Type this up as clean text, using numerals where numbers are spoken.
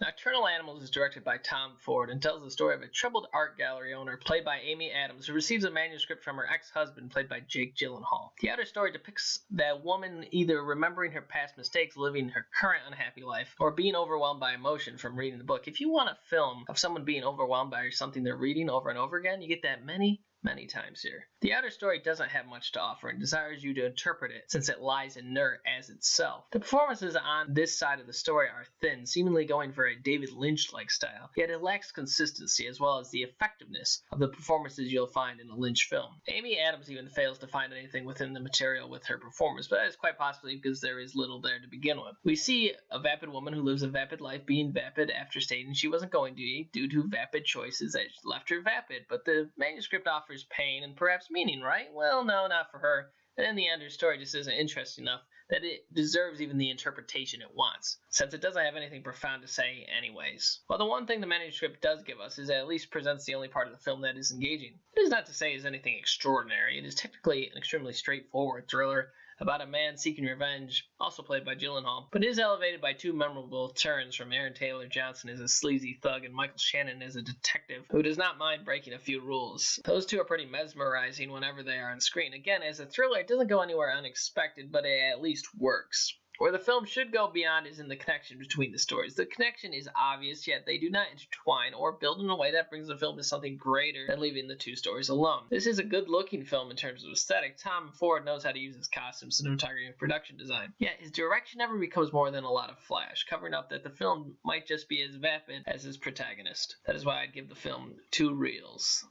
Nocturnal Animals is directed by Tom Ford and tells the story of a troubled art gallery owner, played by Amy Adams, who receives a manuscript from her ex-husband, played by Jake Gyllenhaal. The outer story depicts that woman either remembering her past mistakes, living her current unhappy life, or being overwhelmed by emotion from reading the book. If you want a film of someone being overwhelmed by something they're reading over and over again, you get that many times here. The outer story doesn't have much to offer and desires you to interpret it, since it lies inert as itself. The performances on this side of the story are thin, seemingly going for a David Lynch-like style, yet it lacks consistency as well as the effectiveness of the performances you'll find in a Lynch film. Amy Adams even fails to find anything within the material with her performance, but that is quite possibly because there is little there to begin with. We see a vapid woman who lives a vapid life being vapid after stating she wasn't going to eat due to vapid choices that left her vapid, but the manuscript offers pain and perhaps meaning, right? Well, no, not for her. And in the end, her story just isn't interesting enough that it deserves even the interpretation it wants, since it doesn't have anything profound to say anyways. Well, the one thing the manuscript does give us is that it at least presents the only part of the film that is engaging. It is not to say it is anything extraordinary. It is technically an extremely straightforward thriller about a man seeking revenge, also played by Gyllenhaal, but is elevated by two memorable turns from Aaron Taylor Johnson as a sleazy thug and Michael Shannon as a detective who does not mind breaking a few rules. Those two are pretty mesmerizing whenever they are on screen. Again, as a thriller, it doesn't go anywhere unexpected, but it at least works. Where the film should go beyond is in the connection between the stories. The connection is obvious, yet they do not intertwine or build in a way that brings the film to something greater than leaving the two stories alone. This is a good-looking film in terms of aesthetic. Tom Ford knows how to use his costume, cinematography, and production design. Yet his direction never becomes more than a lot of flash, covering up that the film might just be as vapid as his protagonist. That is why I'd give the film 2 reels.